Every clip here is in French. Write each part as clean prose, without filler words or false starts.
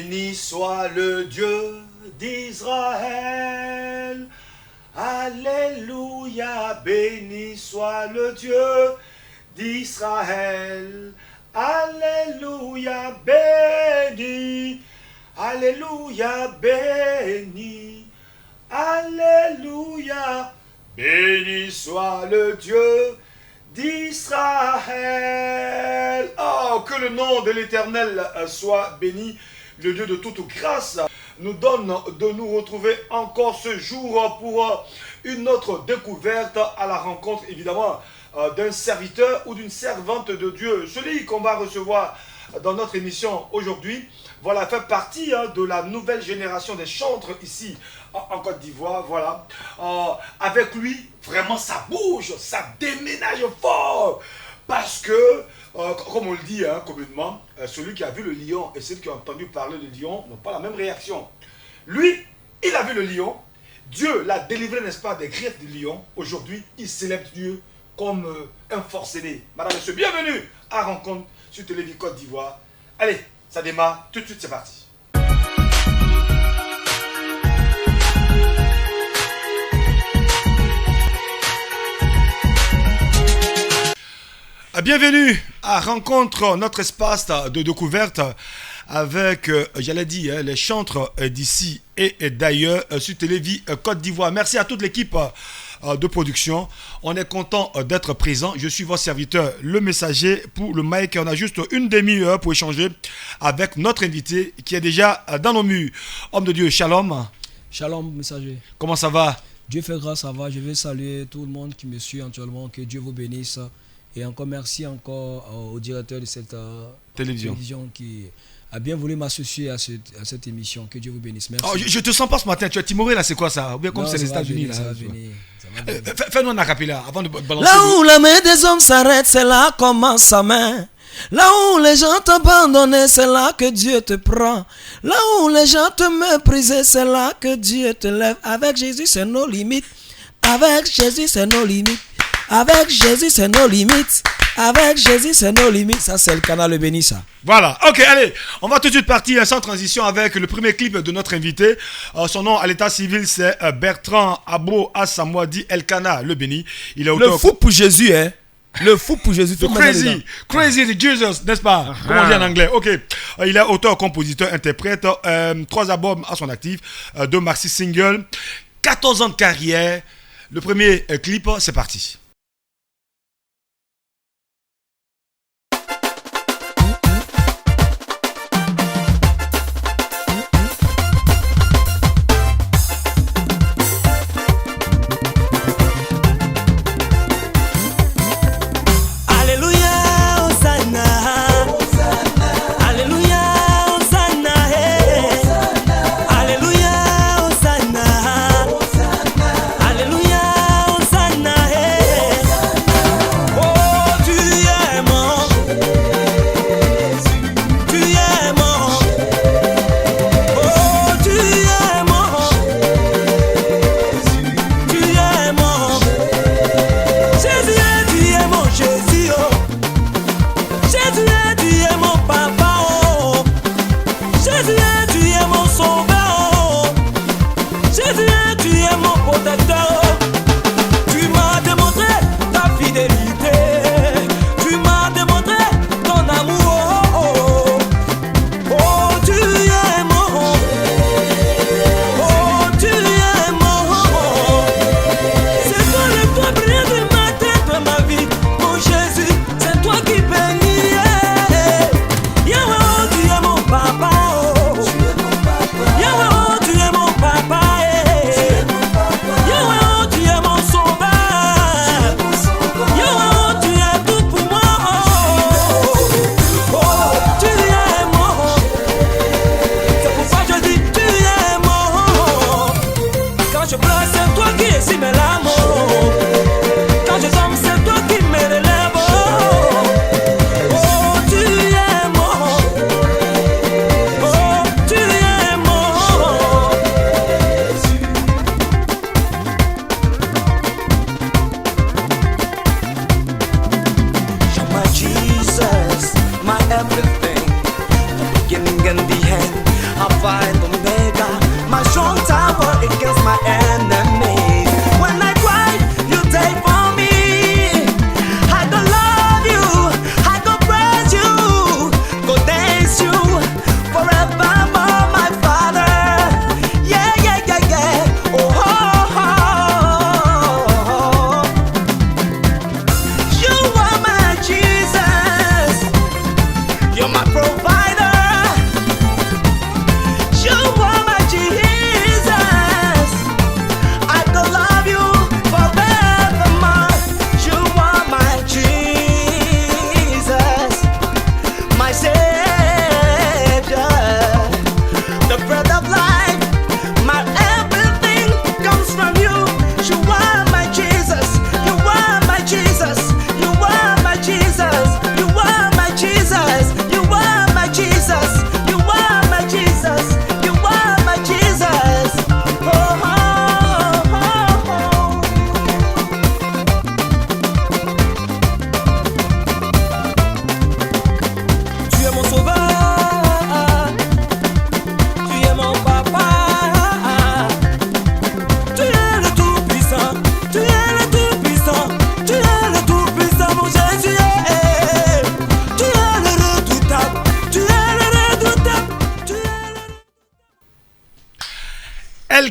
Béni soit le Dieu d'Israël. Alléluia, béni soit le Dieu d'Israël. Alléluia, béni. Alléluia, béni. Alléluia, béni soit le Dieu d'Israël. Oh, que le nom de l'Éternel soit béni. Le Dieu de toute grâce nous donne de nous retrouver encore ce jour pour une autre découverte à la rencontre, évidemment, d'un serviteur ou d'une servante de Dieu. Celui qu'on va recevoir dans notre émission aujourd'hui, voilà, fait partie de la nouvelle génération des chantres ici en Côte d'Ivoire. Voilà. Avec lui, vraiment, ça bouge, ça déménage fort. Parce que, comme on le dit communément, celui qui a vu le lion et celui qui a entendu parler de lion n'ont pas la même réaction. Lui, il a vu le lion. Dieu l'a délivré, n'est-ce pas, des griffes du lion. Aujourd'hui, il célèbre Dieu comme un forcené. Madame, monsieur, bienvenue à Rencontre sur Télévis Côte d'Ivoire. Allez, ça démarre tout de suite, c'est parti. Bienvenue à Rencontre, notre espace de découverte avec, j'allais dire, les chantres d'ici et d'ailleurs sur Télévis Côte d'Ivoire. Merci à toute l'équipe de production. On est content d'être présent. Je suis votre serviteur, le messager pour le mic. On a juste une demi-heure pour échanger avec notre invité qui est déjà dans nos murs. Homme de Dieu, shalom. Shalom, messager. Comment ça va? Dieu fait grâce, ça va. Je vais saluer tout le monde qui me suit actuellement. Que Dieu vous bénisse. Et encore merci au directeur de cette télévision qui a bien voulu m'associer à cette émission. Que Dieu vous bénisse. Merci. Oh, je te sens pas ce matin. Tu es timoré là, c'est quoi ça? Ou bien comme c'est les États-Unis là. Fais-nous un acapella avant de balancer. Là où la main des hommes s'arrête, c'est là commence sa main. Là où les gens t'abandonnent, c'est là que Dieu te prend. Là où les gens te méprisent, c'est là que Dieu te lève. Avec Jésus, c'est nos limites. Avec Jésus, c'est nos limites. Avec Jésus, c'est nos limites. Avec Jésus, c'est nos limites. Ça, c'est le canal béni, ça. Voilà. Ok, allez. On va tout de suite partir sans transition avec le premier clip de notre invité. Son nom à l'état civil, c'est Bertrand Abo Asamoah Elkana, le béni. Il est auteur... Le fou pour Jésus, hein. Le fou pour Jésus. Crazy the Jesus, n'est-ce pas? Comment on dit en anglais? Ok. Il est auteur, compositeur, interprète. 3 albums à son actif. 2 maxi singles. 14 ans de carrière. Le premier clip, c'est parti.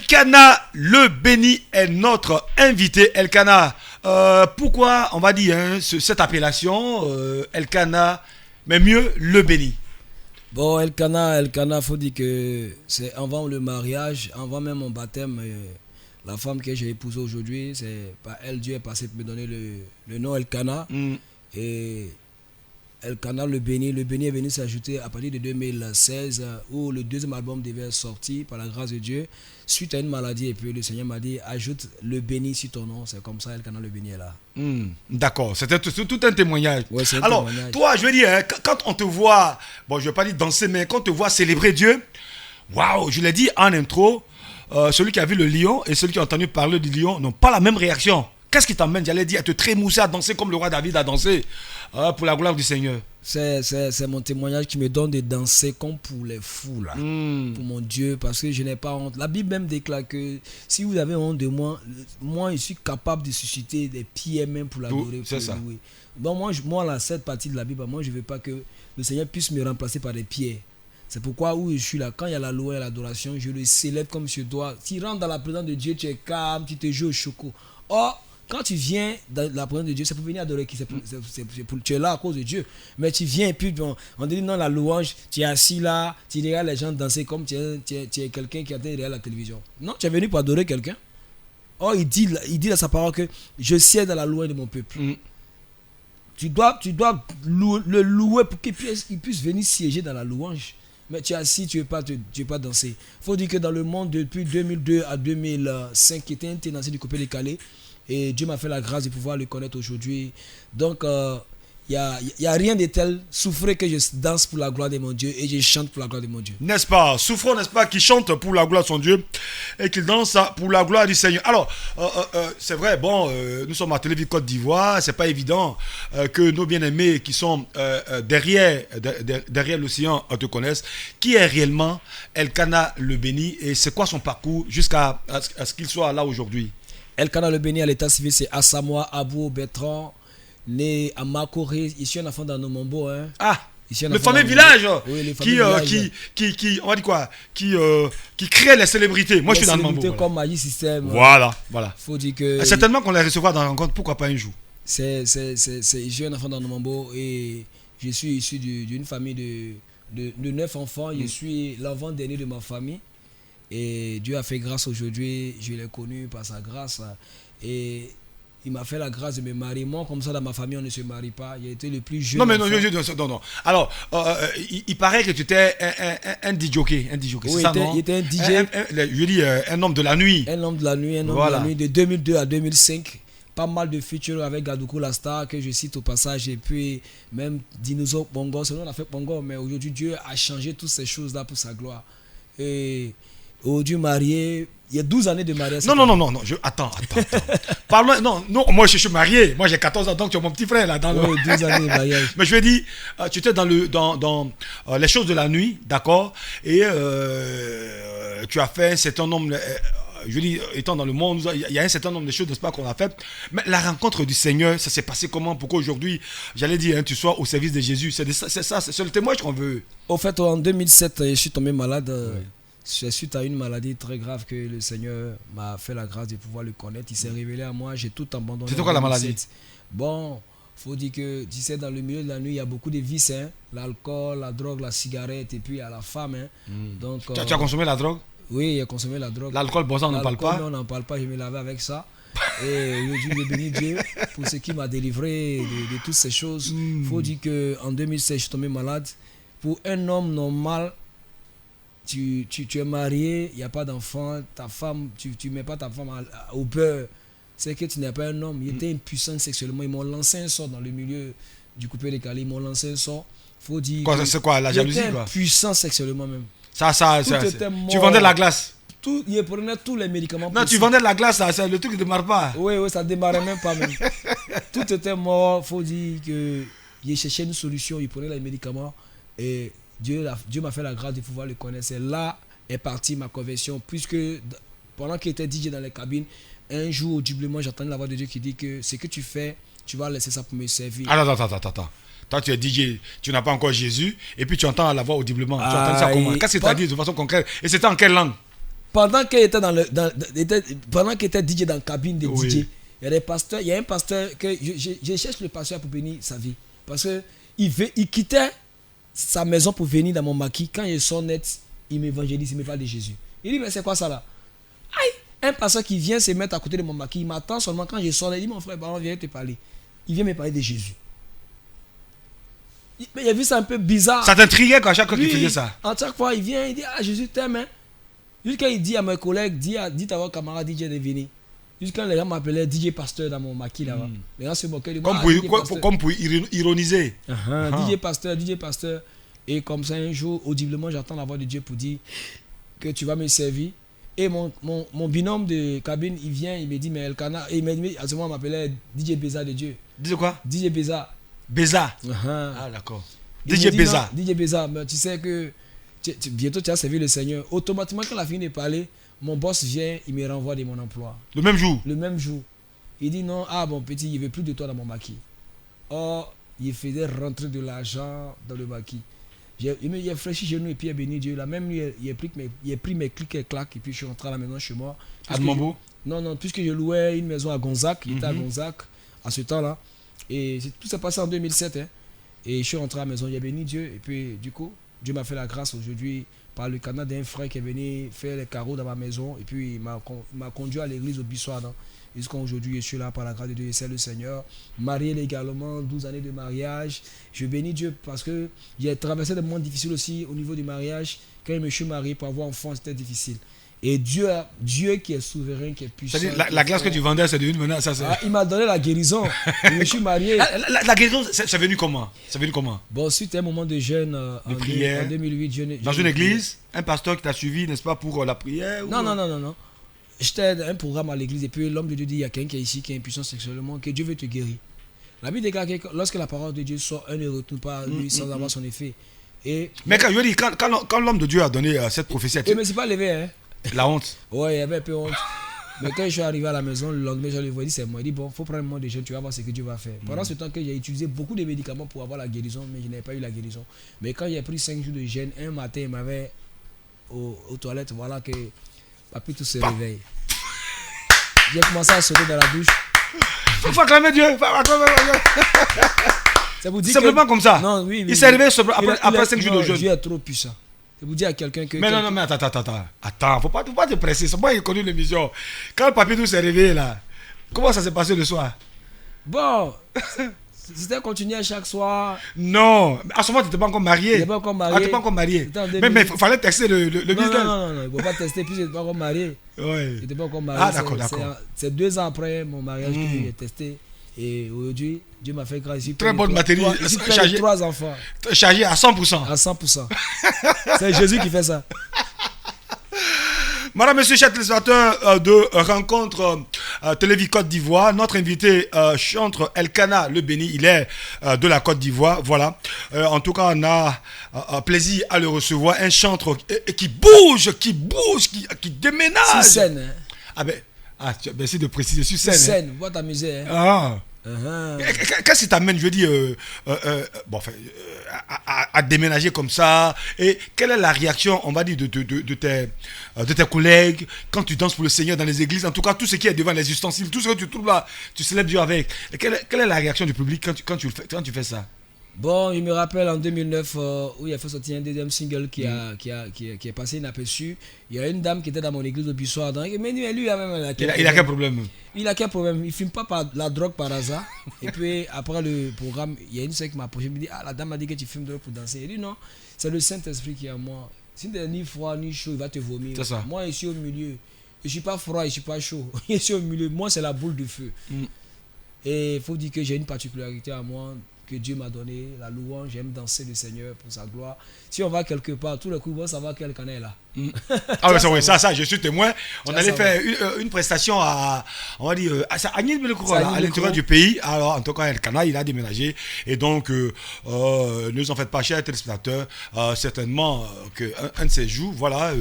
Elkana le béni est notre invité. Elkana, pourquoi on va dire cette appellation Elkana, mais mieux le béni? Bon, Elkana, faut dire que c'est avant le mariage, avant même mon baptême, la femme que j'ai épousée aujourd'hui, c'est par elle, Dieu est passé pour me donner le nom Elkana. Et Elkana le béni est venu s'ajouter à partir de 2016 où le deuxième album devait sortir par la grâce de Dieu suite à une maladie, et puis le Seigneur m'a dit ajoute le béni sur ton nom. C'est comme ça Elkana le béni est là. D'accord, c'était tout un témoignage. Ouais, c'est un alors témoignage. Toi, je veux dire, quand on te voit, bon, je vais pas dire danser, mais quand on te voit célébrer Dieu, waouh, je l'ai dit en intro, celui qui a vu le lion et celui qui a entendu parler du lion n'ont pas la même réaction. Qu'est-ce qui t'emmène, j'allais dire, à te trémousser, à danser comme le roi David a dansé pour la gloire du Seigneur? C'est mon témoignage qui me donne de danser comme pour les fous, là, pour mon Dieu, parce que je n'ai pas honte. La Bible même déclare que si vous avez honte de moi, je suis capable de susciter des pieds même pour l'adorer. C'est ça. Louer. Bon, moi là, cette partie de la Bible, moi, je ne veux pas que le Seigneur puisse me remplacer par des pieds. C'est pourquoi où je suis là, quand il y a la louange et l'adoration, je le célèbre comme je dois. Tu rentres dans la présence de Dieu, tu es calme, tu te joues au choco. Or, quand tu viens dans la présence de Dieu, c'est pour venir adorer qui? Tu es là à cause de Dieu. Mais tu viens et puis on dit non, la louange, tu es assis là, tu regardes les gens danser comme tu es quelqu'un qui attend derrière la télévision. Non, tu es venu pour adorer quelqu'un. Or, il dit dans sa parole que je siège dans la louange de mon peuple. Tu dois le louer pour qu'il puisse venir siéger dans la louange. Mais tu es assis, tu ne veux pas danser. Il faut dire que dans le monde, depuis 2002 à 2005, qui était un ténancier du Coupé décalé, et Dieu m'a fait la grâce de pouvoir le connaître aujourd'hui. Donc, il y a rien de tel souffrir que je danse pour la gloire de mon Dieu et je chante pour la gloire de mon Dieu. N'est-ce pas? Souffrons, n'est-ce pas, qui chante pour la gloire de son Dieu et qu'il danse pour la gloire du Seigneur. Alors, c'est vrai, bon, nous sommes à Télévision Côte d'Ivoire, c'est pas évident que nos bien-aimés qui sont derrière l'océan te connaissent. Qui est réellement Elkana le béni et c'est quoi son parcours jusqu'à ce qu'il soit là aujourd'hui? Elkana le béni à l'état civil, c'est Asamoah Abou Bertrand, né à Makoré, ici un enfant d'Anomambo. Hein. Ah, le fameux village, oui, qui on va dire quoi, qui crée les célébrités. Moi, je suis dans le Mambo. Célébrités comme Magic System. Voilà. Faut dire que certainement qu'on les recevra dans la rencontre, pourquoi pas un jour. Je suis un enfant d'Anomambo et je suis issu d'une famille de 9 enfants. Je suis l'enfant dernier de ma famille. Et Dieu a fait grâce aujourd'hui, je l'ai connu par sa grâce et il m'a fait la grâce de me marier. Moi, comme ça, dans ma famille, on ne se marie pas. J'ai été le plus jeune. Non. Alors, il paraît que tu étais un DJ, oui, c'est ça, non? Il était un DJ. Je dis un homme de la nuit. Un homme de la nuit, de 2002 à 2005. Pas mal de features avec Gadoukou la star que je cite au passage et puis même Dinosaur Pongo. C'est nous on a fait Pongo, mais aujourd'hui Dieu a changé toutes ces choses-là pour sa gloire. Et aujourd'hui marié, il y a 12 années de mariage. Non, attends. Parle-moi, non, moi je suis marié, moi j'ai 14 ans, donc tu es mon petit frère là. Oui, 12 années de mariage. Mais je vais dire, tu étais dans les choses de la nuit, d'accord, et tu as fait un certain nombre, je dis, étant dans le monde, il y a un certain nombre de choses, n'est-ce pas, qu'on a fait. Mais la rencontre du Seigneur, ça s'est passé comment pour qu'aujourd'hui, j'allais dire, tu sois au service de Jésus? C'est ça, c'est le témoignage qu'on veut. Au fait, en 2007, je suis tombé malade. Oui. C'est suite à une maladie très grave que le Seigneur m'a fait la grâce de pouvoir le connaître. Il s'est révélé à moi, j'ai tout abandonné. C'était quoi la maladie? Bon, faut dire que tu sais, dans le milieu de la nuit, il y a beaucoup de vices. Hein? L'alcool, la drogue, la cigarette et puis il y a la femme. Hein? Donc, tu as consommé la drogue? Oui, j'ai consommé la drogue. L'alcool, bon, ça, on n'en parle pas? Non, on n'en parle pas, je me lavais avec ça. Et aujourd'hui, je bénis Dieu pour ce qui m'a délivré de toutes ces choses. Faut dire qu'en 2016, je suis tombé malade. Pour un homme normal, tu es marié, il n'y a pas d'enfant, ta femme, tu ne mets pas ta femme au beurre, c'est que tu n'es pas un homme. Il était impuissant sexuellement. Ils m'ont lancé un sort dans le milieu du coupé décalé. Ils m'ont lancé un sort. Faut dire. C'est quoi, la jalousie? Il était impuissant sexuellement même. Ça tu vendais de la glace? Il prenait tous les médicaments. Non, tu vendais de la glace, ça, le truc ne démarre pas. Oui, ça ne démarrait même pas même. Tout était mort. Faut dire qu'il cherchait une solution. Il prenait les médicaments et Dieu m'a fait la grâce de pouvoir le connaître. Et là est partie ma conversion, puisque pendant qu'il était DJ dans les cabines, un jour audiblement j'entendais la voix de Dieu qui dit que ce que tu fais, tu vas laisser ça pour me servir. Attends. Toi tu es DJ, tu n'as pas encore Jésus, et puis tu entends la voix audiblement. Tu entends ça comment? Qu'est-ce que tu as dit de façon concrète? Et c'était en quelle langue? pendant qu'il était pendant qu'il était DJ dans la cabine de Oui. DJ, il y a des pasteurs, il y a un pasteur que je cherche le pasteur pour bénir sa vie. Parce que il quittait sa maison pour venir dans mon maquis. Quand il sort net, il m'évangélise, il me parle de Jésus. Il dit, mais c'est quoi ça là? Aïe! Un pasteur qui vient se mettre à côté de mon maquis, il m'attend seulement quand je sors, il dit, mon frère, baron, viens te parler. Il vient me parler de Jésus. Mais il a vu ça un peu bizarre. Ça t'intriguait quand chaque fois qu'il Lui, faisait ça? à chaque fois, il vient, il dit, ah, Jésus t'aime. Hein. Jusqu'à il dit à mes collègues, dit à vos camarades DJ de venir. Jusqu'à les gens m'appelaient DJ Pasteur dans mon maquis là-bas. Les gens se moquaient de moi. Comme pour ironiser. DJ Pasteur. Et comme ça, un jour, audiblement, j'entends la voix de Dieu pour dire que tu vas me servir. Et mon binôme de cabine, il vient, il me dit, mais Elkana, et à ce moment, il m'appelait DJ Béza de Dieu. Dis quoi? DJ Béza. Béza. Ah, d'accord. Il DJ me dit, Béza. non, DJ Béza, mais tu sais que bientôt tu as servi le Seigneur. Automatiquement, quand il a fini de parler, mon boss vient, il me renvoie de mon emploi. Le même jour? Le même jour. Il dit non, ah bon petit, il ne veut plus de toi dans mon maquis. Or, il faisait rentrer de l'argent dans le maquis. Il a fléchi chez nous et puis il a béni Dieu. La même nuit, il a pris mes clics et claques et puis je suis rentré à la maison chez moi. À Mambo? Non, puisque je louais une maison à Gonzac, il était à Gonzac à ce temps-là. Et tout s'est passé en 2007. Hein. Et je suis rentré à la maison, il a béni Dieu. Et puis du coup, Dieu m'a fait la grâce aujourd'hui par le canal d'un frère qui est venu faire les carreaux dans ma maison. Et puis il m'a conduit à l'église au Bissoir. Jusqu'à aujourd'hui, je suis là par la grâce de Dieu et c'est le Seigneur. Marié légalement, 12 années de mariage. Je bénis Dieu parce que j'ai traversé des moments difficiles aussi au niveau du mariage. Quand je me suis marié pour avoir un enfant, c'était difficile. Et Dieu qui est souverain, qui est puissant. C'est-à-dire, la glace que tu vendais, c'est devenu maintenant. Il m'a donné la guérison. Je me suis marié. La guérison, c'est venu comment? Bon, suite à un moment de jeûne en 2008. Dans une église, un pasteur qui t'a suivi, n'est-ce pas, pour la prière? Non. J'étais dans un programme à l'église et puis l'homme de Dieu dit il y a quelqu'un qui est ici qui est impuissant sexuellement, que Dieu veut te guérir. La Bible déclare que lorsque la parole de Dieu sort, un ne retourne pas à lui sans avoir son effet. Mais quand l'homme de Dieu a donné cette prophétie, je ne me suis pas levé. Hein. La honte. Ouais, il y avait un peu honte. Mais quand je suis arrivé à la maison, le lendemain, je lui ai dit c'est moi. Il dit bon, il faut prendre un moment de jeûne, tu vas voir ce que Dieu va faire. Pendant ce temps que j'ai utilisé beaucoup de médicaments pour avoir la guérison, mais je n'avais pas eu la guérison. Mais quand j'ai pris 5 jours de jeûne, un matin, il m'avait aux toilettes, voilà que Papy tout se réveille. J'ai commencé à sauter dans la douche. Il faut acclamer Dieu. C'est pour dire simplement que... comme ça. Non, oui, il s'est réveillé après 5 jours de jeûne. Dieu est trop puissant. C'est pour dire à quelqu'un que... Mais non, attends, faut pas te presser. C'est moi qui ai connu l'émission. Quand le Papy tout s'est réveillé là, comment ça s'est passé le soir? Bon, c'était continué chaque soir. Non, à ce moment, tu n'étais pas encore marié. Je n'étais pas encore marié. Ah, tu n'étais pas encore marié. Mais il fallait tester le business. Non, il ne faut pas tester puisque je n'étais pas encore marié. Ouais. Je n'étais pas encore marié. Ah, d'accord. C'est 2 ans après mon mariage que j'ai testé. Et aujourd'hui, Dieu m'a fait grâce. Très bonne matériel. Chargé 3 enfants. Chargé à 100%. À 100%. C'est Jésus qui fait ça. Madame, Monsieur, chers téléspectateurs de Rencontre Télévis Côte d'Ivoire, notre invité chantre Elkana le béni, il est de la Côte d'Ivoire, voilà. En tout cas, on a plaisir à le recevoir, un chantre qui bouge, qui déménage. Sur scène. Hein. Merci de préciser, sur scène. Sur scène, on va t'amuser. Hein. Ah. Qu'est-ce qui t'amène, je veux dire, à déménager comme ça? Et quelle est la réaction, on va dire, de tes collègues quand tu danses pour le Seigneur dans les églises? En tout cas, tout ce qui est devant les ustensiles, tout ce que tu trouves là, tu célèbres Dieu avec. Et quelle est la réaction du public quand tu fais ça? Bon, je me rappelle en 2009 où il a fait sortir un deuxième single qui est passé inaperçu. Il y a une dame qui était dans mon église au Bissoir. Mais lui, il a quel problème? Il a quel problème? Il ne fume pas la drogue par hasard. Et puis après le programme, il y a une soeur qui m'a approché. Il me dit la dame m'a dit que tu fumes de drogue pour danser. Il dit non, c'est le Saint-Esprit qui est en moi. Si tu n'es ni froid ni chaud, il va te vomir. C'est ça. Moi, je suis au milieu. Je ne suis pas froid, je ne suis pas chaud. Je suis au milieu. Moi, c'est la boule de feu. Et il faut dire que j'ai une particularité à moi que Dieu m'a donné, la louange, j'aime danser le Seigneur pour sa gloire. Si on va quelque part, tout le coup, on va savoir quel canal est là. Ah oui, ça, je suis témoin. On allait faire une prestation à Agnès Bellecourt, à l'intérieur du pays. Alors, en tout cas, le canal, il a déménagé. Et donc, ne vous en faites pas, chers téléspectateurs, certainement qu'un de ces jours, voilà,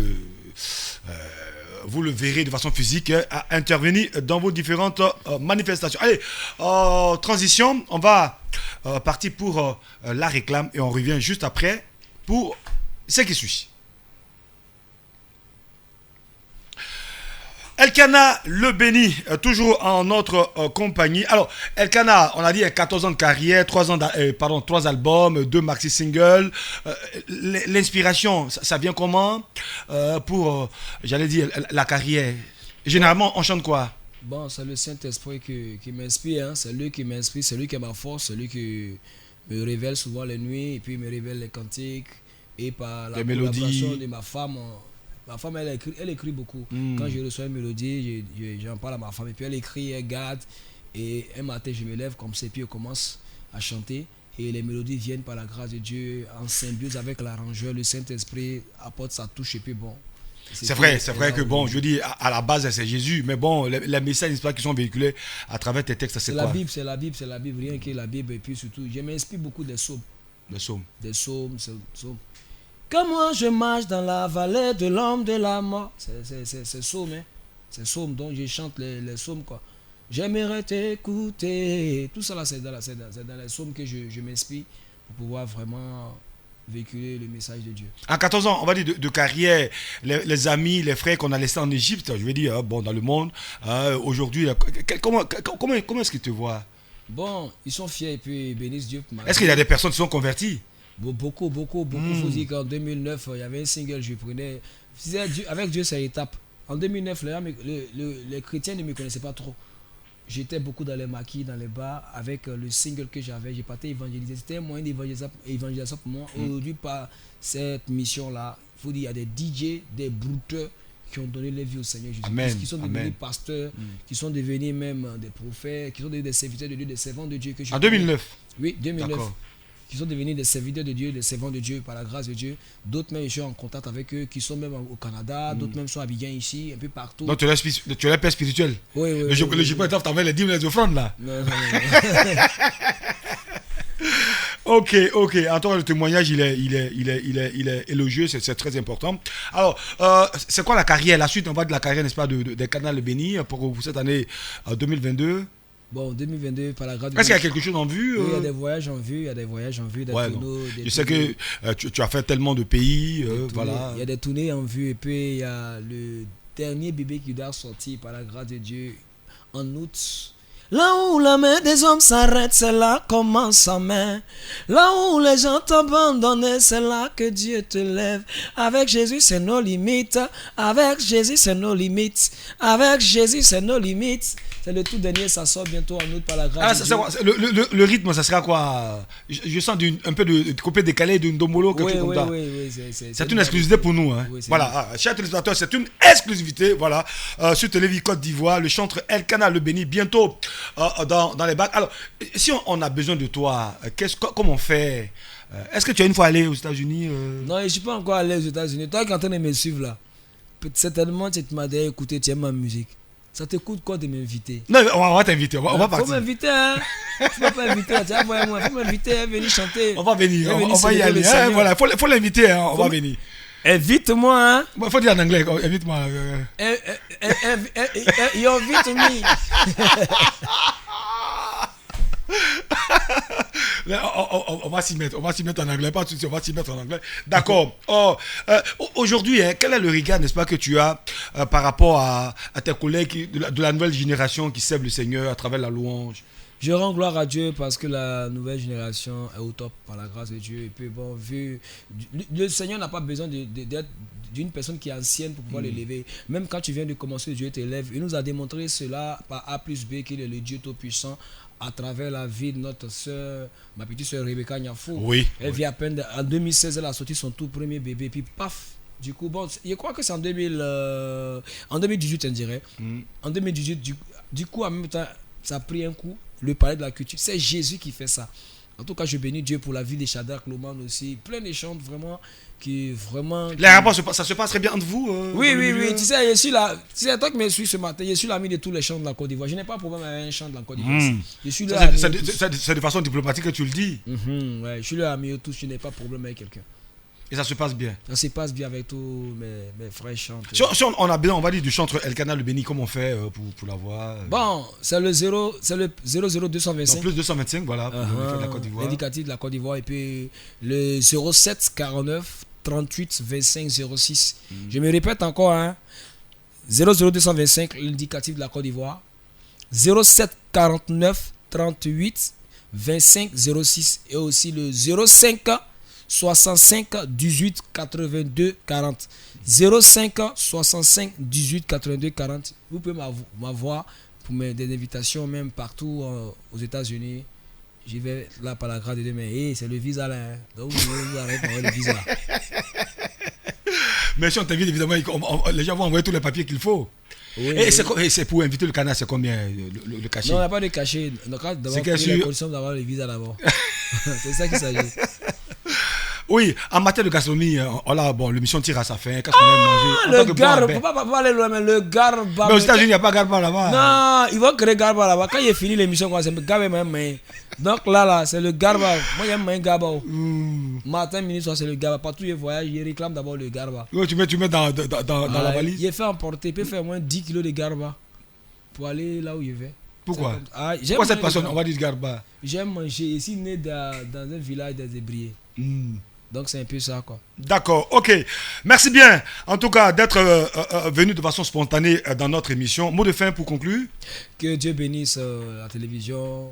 vous le verrez de façon physique à intervenir dans vos différentes manifestations. Allez, transition, on va partir pour la réclame et on revient juste après pour ce qui suit. Elkana le béni, toujours en notre compagnie. Alors, Elkana, on a dit 14 ans de carrière, 3 albums, 2 maxi singles. L'inspiration, ça vient comment pour, j'allais dire, la carrière? Généralement, on chante quoi? Bon, c'est le Saint-Esprit qui m'inspire, hein. C'est lui qui m'inspire, c'est lui qui est ma force, c'est lui qui me révèle souvent les nuits, et puis me révèle les cantiques, et par la collaboration de ma femme. Ma femme, elle écrit beaucoup. Quand je reçois une mélodie, j'en parle à ma femme, et puis elle écrit, elle garde, et un matin, je me lève comme ça, et puis je commence à chanter, et les mélodies viennent par la grâce de Dieu, en symbiose avec l'arrangeur, le Saint-Esprit apporte sa touche, et puis bon. C'est vrai que bon, je dis à la base c'est Jésus, mais bon, les messages qui sont véhiculés à travers tes textes, c'est quoi? C'est la Bible, rien que la Bible, et puis surtout, je m'inspire beaucoup des psaumes. Des psaumes. Quand moi je marche dans la vallée de l'homme de la mort, c'est psaume, hein. C'est psaume, donc je chante les psaumes, quoi. J'aimerais t'écouter. Tout ça là, c'est dans les psaumes que je m'inspire pour pouvoir vraiment véhiculer le message de Dieu. En 14 ans, on va dire de carrière, les amis, les frères qu'on a laissés en Égypte, je veux dire, bon, dans le monde, aujourd'hui, comment est-ce qu'ils te voient? Bon, ils sont fiers et puis ils bénissent Dieu. Est-ce qu'il y a des personnes qui sont converties? Beaucoup. Il faut dire qu'en 2009, il y avait un single que je prenais. Avec Dieu, c'est étape. En 2009, les chrétiens ne me connaissaient pas trop. J'étais beaucoup dans les maquis, dans les bars, avec le single que j'avais. J'ai parti évangéliser. C'était un moyen d'évangélisation pour moi. Aujourd'hui, par cette mission-là, il faut dire qu'il y a des DJ, des brouteurs qui ont donné leur vie au Seigneur Jésus. Qui sont devenus pasteurs, qui sont devenus même des prophètes, qui sont devenus des serviteurs de Dieu, des servants de Dieu. En 2009? Oui, 2009. D'accord. Qui sont devenus des serviteurs de Dieu, des servants de Dieu par la grâce de Dieu. D'autres même, je suis en contact avec eux, qui sont même au Canada, d'autres même sont à Abidjan ici, un peu partout. Donc tu es le père spirituel? Oui. Le Jupiter t'envoie les dîmes et les offrandes là? Non. Ok. En tout cas, le témoignage, il est élogieux, c'est très important. Alors, c'est quoi la carrière? La suite, on va de la carrière, n'est-ce pas, des Canal Béni pour cette année 2022? Bon, 2022, par la grâce de Dieu. Est-ce qu'il y a quelque chose en vue? Oui, il y a des voyages en vue, des tournées. Je sais que tu as fait tellement de pays, voilà. Il y a des tournées en vue, et puis il y a le dernier bébé qui doit sortir par la grâce de Dieu en août. Là où la main des hommes s'arrête, c'est là commence sa main. Là où les gens t'abandonnent, c'est là que Dieu te lève. Avec Jésus, c'est nos limites. Avec Jésus, c'est nos limites. Avec Jésus, c'est nos limites. C'est le tout dernier, ça sort bientôt en août par la grâce de Dieu. Le rythme, ça sera quoi? Je sens un peu de coupé décalé d'une dombolo. Oui, c'est une exclusivité pour nous. Hein. Oui, voilà, chers téléspectateurs, c'est une exclusivité. Voilà, sur Télévis Côte d'Ivoire, le chantre Elkana le béni, bientôt dans les bacs. Alors, si on a besoin de toi, comment on fait? Est-ce que tu as une fois allé aux États-Unis? Non, je ne suis pas encore allé aux États-Unis. Toi qui es en train de me suivre là, certainement tu m'as déjà écouté, tu aimes ma musique. Ça te coûte quoi de m'inviter? Non, on va t'inviter, on va partir. Faut m'inviter, hein. Tu vas pas inviter, tu vois, moi, faut m'inviter, venir chanter. On va venir, on va y aller. Hein, voilà, faut l'inviter, hein, on va venir. Invite-moi, hein. Il faut dire en anglais, invite-moi. You invite me. On va s'y mettre en anglais, pas tout de suite, on va s'y mettre en anglais. D'accord. Aujourd'hui, quel est le regard, n'est-ce pas, que tu as par rapport à tes collègues de la nouvelle génération qui servent le Seigneur à travers la louange? Je rends gloire à Dieu parce que la nouvelle génération est au top par la grâce de Dieu. Et puis bon, le Seigneur n'a pas besoin d'être d'une personne qui est ancienne pour pouvoir l'élever. Même quand tu viens de commencer, Dieu t'élève. Il nous a démontré cela par A plus B qu'il est le Dieu Tout-Puissant à travers la vie de notre soeur, ma petite soeur Rebecca Niafou. Oui. Elle vit à peine, en 2016, elle a sorti son tout premier bébé. Puis paf, du coup, bon, je crois que c'est en 2018, on dirait. En 2018, du coup, en même temps, ça a pris un coup. Le palais de la culture, c'est Jésus qui fait ça. En tout cas, je bénis Dieu pour la vie de Shadrach Loman aussi. Plein de chants vraiment qui vraiment. Les rapports, ça se passe très bien entre vous. Oui. Tu sais, je suis là. Tu sais, toi qui me suis ce matin, je suis l'ami de tous les chants de la Côte d'Ivoire. Je n'ai pas de problème avec un chant de la Côte d'Ivoire. Je suis là. C'est de façon diplomatique que tu le dis. Ouais, je suis là, ami de tous. Je n'ai pas de problème avec quelqu'un. Et ça se passe bien. Ça se passe bien avec tous mes frères chanteurs. Si on a besoin, on va dire, du chantre Elkana le béni, comment on fait pour l'avoir? Bon, c'est le 00225. Donc plus 225, voilà, pour de la Côte d'Ivoire. L'indicatif de la Côte d'Ivoire. Et puis le 07 49 38 25 06. Je me répète encore, hein. 00225, l'indicatif de la Côte d'Ivoire. 07 49 38 25 06 et aussi le 05 65 18 82 40. 05 65 18 82 40. Vous pouvez m'avoir pour des invitations même partout aux États-Unis. J'y vais là par la grâce de Dieu, mais c'est le visa là. Hein. Donc vous arrêtez pour le visa. Mais si on t'invite, évidemment, les gens vont envoyer tous les papiers qu'il faut. Oui, et c'est pour inviter le Canada, c'est combien le cachet? Non, on n'a pas de cachet. Donc, d'abord, les conditions d'avoir le visa d'abord. C'est ça qu'il s'agit. Oui, en matière de gastronomie, l'émission tire à sa fin. Qu'est-ce qu'on aime manger? Le garba, faut pas aller loin, mais le garba. Mais aux États-Unis, il n'y a pas garba là-bas. Non, ils vont créer garba là-bas. Quand il est fini l'émission, c'est le garba même. Donc là, c'est le garba. Moi, j'aime un garba. Matin, midi, soir, c'est le garba. Partout où il voyage, il réclame d'abord le garba. Oui, tu mets dans la valise. Il est fait emporter, il peut faire moins 10 kilos de garba pour aller là où il va. Pourquoi? Pourquoi cette personne, on va dire garba? J'aime manger. Ici, né dans un village des Hébriers. Donc c'est un peu ça quoi. D'accord, ok. Merci bien en tout cas d'être venu de façon spontanée dans notre émission. Mot de fin pour conclure. Que Dieu bénisse la télévision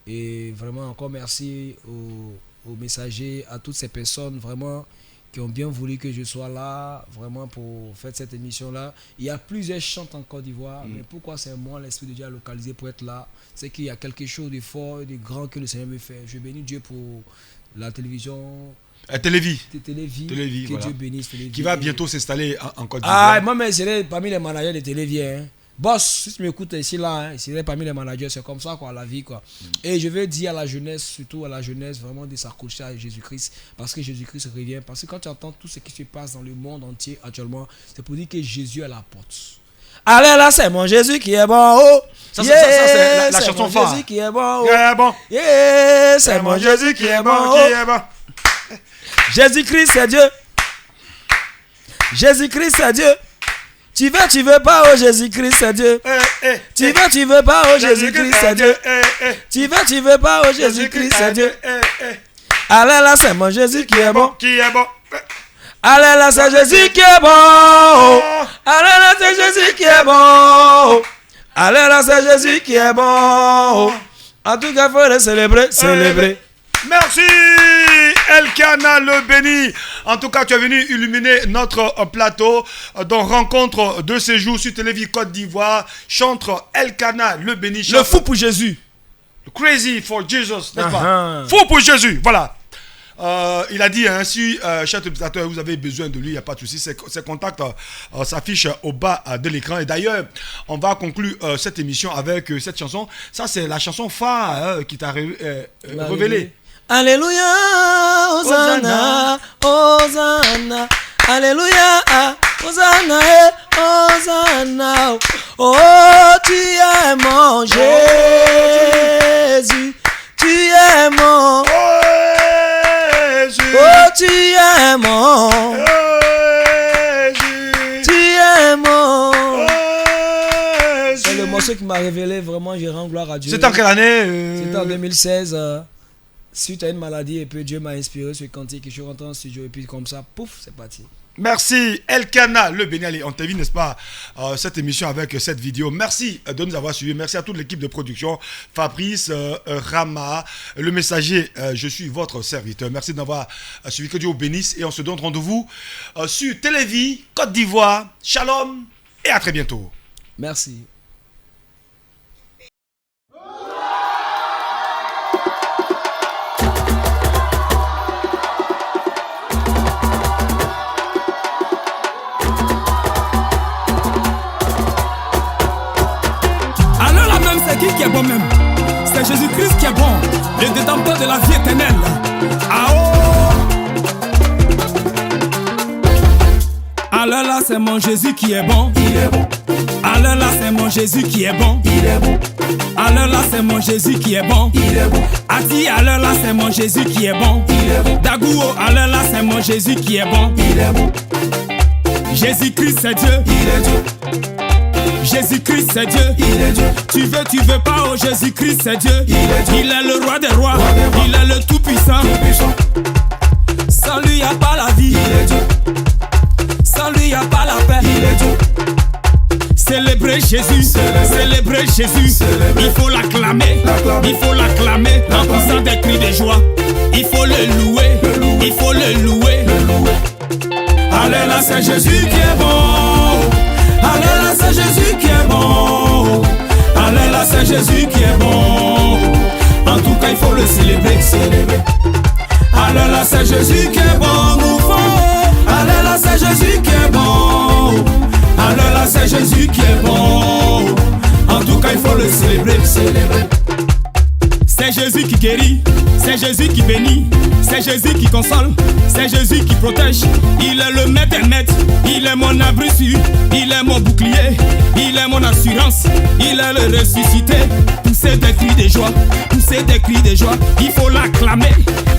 et vraiment encore merci aux messagers, à toutes ces personnes vraiment qui ont bien voulu que je sois là vraiment pour faire cette émission là. Il y a plusieurs chants en Côte d'Ivoire, mais pourquoi c'est moi l'Esprit de Dieu a localisé pour être là? C'est qu'il y a quelque chose de fort et de grand que le Seigneur me fait. Je bénis Dieu pour la télévision. Télévis, que voilà. Dieu bénisse Télévis. Qui va bientôt s'installer en Côte d'Ivoire. Moi, mais c'est parmi les managers de Télévis. Hein. Boss, si tu m'écoutes ici, là, c'est parmi les managers, c'est comme ça, quoi, la vie, quoi. Et je veux dire à la jeunesse, surtout à la jeunesse, vraiment de s'accrocher à Jésus-Christ, parce que Jésus-Christ revient. Parce que quand tu entends tout ce qui se passe dans le monde entier actuellement, c'est pour dire que Jésus est à la porte. Allez là, c'est mon Jésus qui est bon. Oh. Ça, c'est la chanson phare. Jésus qui est bon. Oh. Yeah, bon. Yeah, c'est mon Jésus qui est bon. Oh. Qui est bon. Jésus-Christ c'est Dieu. Jésus-Christ c'est Dieu. Tu veux pas, oh Jésus-Christ c'est Dieu. Tu veux pas, oh Jésus-Christ c'est Dieu. Tu veux pas, oh Jésus-Christ c'est Dieu. Allez là, c'est mon Jésus qui est bon. Qui est bon. Allez là, c'est Jésus qui est bon. Allez là, c'est Jésus qui est bon. Allez là, c'est Jésus qui est bon. En tout cas, il faut le célébrer. Merci Elkana le béni. En tout cas, tu es venu illuminer notre plateau. Donc, rencontre de séjour sur Télévis Côte d'Ivoire. Chantre Elkana le béni. Le fou pour Jésus. Crazy for Jesus, n'est-ce pas? Fou pour Jésus, voilà. Il a dit, si, cher téléspectateur, vous avez besoin de lui, il n'y a pas de souci. Ses contacts s'affichent au bas de l'écran. Et d'ailleurs, on va conclure cette émission avec cette chanson. Ça, c'est la chanson phare qui t'a révélé. Alléluia, Hosanna, Hosanna, Alléluia, Hosanna, Hosanna. Oh, tu es mon Jésus, tu es mon Jésus. Oh, tu es mon Jésus, tu es mon Jésus. C'est le morceau qui m'a révélé vraiment, je rends gloire à Dieu. C'était en quelle année? C'était en 2016. Suite à une maladie, et puis Dieu m'a inspiré ce cantique, je suis rentré en studio et puis comme ça, pouf, c'est parti. Merci Elkana le béni. On t'invite, n'est-ce pas, cette émission avec cette vidéo. Merci de nous avoir suivis. Merci à toute l'équipe de production. Fabrice, Rama, le messager, je suis votre serviteur. Merci d'avoir suivi. Que Dieu vous bénisse. Et on se donne rendez-vous sur Télévis, Côte d'Ivoire. Shalom et à très bientôt. Merci. Qui est bon même? C'est Jésus-Christ qui est bon, le détenteur de la vie éternelle. Ah oh! Alors là, c'est mon Jésus qui est bon. Il est bon. Alors là, c'est mon Jésus qui est bon. Il est bon. Alors là, c'est mon Jésus qui est bon. Il est bon. Ati, alors là, c'est mon Jésus qui est bon. Il est bon. Dagouo, alors là, c'est mon Jésus qui est bon. Il est bon. Jésus-Christ, c'est Dieu. Il est Dieu. Jésus-Christ c'est Dieu, il est Dieu. Tu veux pas, oh Jésus-Christ c'est Dieu. Il est le roi des rois, il est le tout-puissant. Sans lui y a pas la vie, il est Dieu. Sans lui y a pas la paix, il est Dieu. Célébrer Jésus, célébrer Jésus. Il faut l'acclamer, il faut l'acclamer en poussant des cris de joie. Il faut le louer, il faut le louer. Alléluia, c'est Jésus qui est bon. Alléluia, c'est Jésus qui est bon. Alléluia, c'est Jésus qui est bon. En tout cas, il faut le célébrer, célébrer. Alléluia, c'est Jésus qui est bon, nous faut. Alléluia, c'est Jésus qui est bon. Alléluia, c'est Jésus qui est bon. En tout cas, il faut le célébrer, célébrer. C'est Jésus qui guérit, c'est Jésus qui bénit, c'est Jésus qui console, c'est Jésus qui protège. Il est le maître des maîtres, il est mon abri sûr, il est mon bouclier, il est mon assurance, il est le ressuscité. Pousser des cris de joie, pousser des cris de joie. Il faut l'acclamer,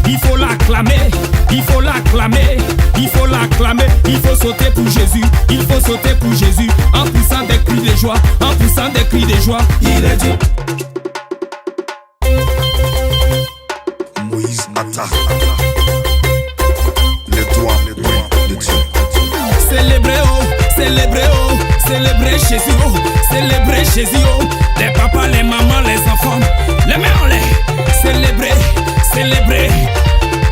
il faut l'acclamer, il faut l'acclamer, il faut l'acclamer. Il faut sauter pour Jésus, il faut sauter pour Jésus. En poussant des cris de joie, en poussant des cris de joie. Il est Dieu. Moïse Atta, les doigts de Dieu. Célébrez, oh, célébrez, oh, célébrez Jésus, oh, célébrez Jésus, oh. Les papas, les mamans, les enfants, les mains en l'air. Célébrez, célébrez.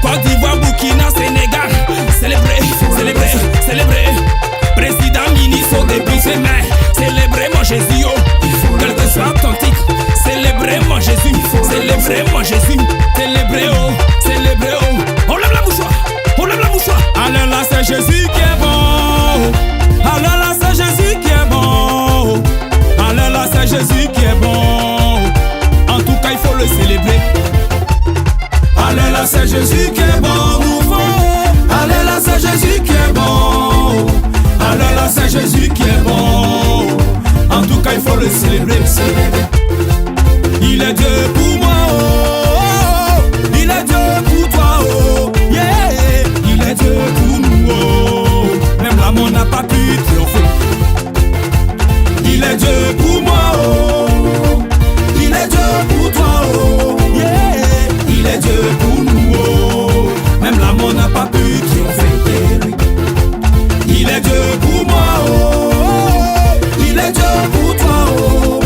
Côte d'Ivoire, Burkina, Sénégal. Célébrez, célébrez, célébrez. Président, ministre, début, ses mains. Célébrez mon Jésus, oh. Quel que soit ton titre. Célébrez mon Jésus, célébrez mon Jésus. Célébrez, oh, célébrez, oh. On lève la mouchoir, on lève la mouchoir. Alléluia, c'est Jésus qui est bon. Alléluia, c'est Jésus qui est bon. Alléluia, c'est Jésus qui est bon. En tout cas, il faut le célébrer. Alléluia, c'est Jésus qui est bon, nous faut. Alléluia, c'est Jésus qui est bon. Alléluia, c'est Jésus qui est bon. En tout cas, il faut le célébrer, célébrer. Il est Dieu pour moi, oh. Il est Dieu pour toi, oh. Yeah. Il est Dieu pour nous, oh. Même la mort n'a pas pu triompher. Il est Dieu pour moi, oh. Il est Dieu pour toi, oh. Yeah. Il est Dieu pour nous, oh. Même la mort n'a pas pu triompher. Il est Dieu pour moi, oh. Il est Dieu pour toi, oh.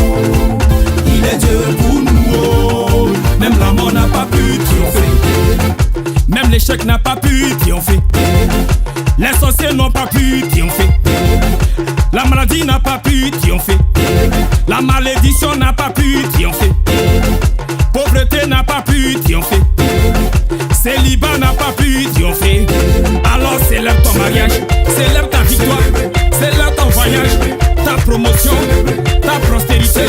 Il est Dieu pour nous, oh. Même la mort n'a pas pu triompher. Même l'échec n'a pas pu triompher. Les sorciers n'ont pas pu triompher. La maladie n'a pas pu triompher. La malédiction n'a pas pu triompher. Pauvreté n'a pas pu triompher. Célibat n'a pas pu triompher. Alors célèbre ton mariage, célèbre ta victoire, célèbre ton voyage, ta promotion, ta prospérité.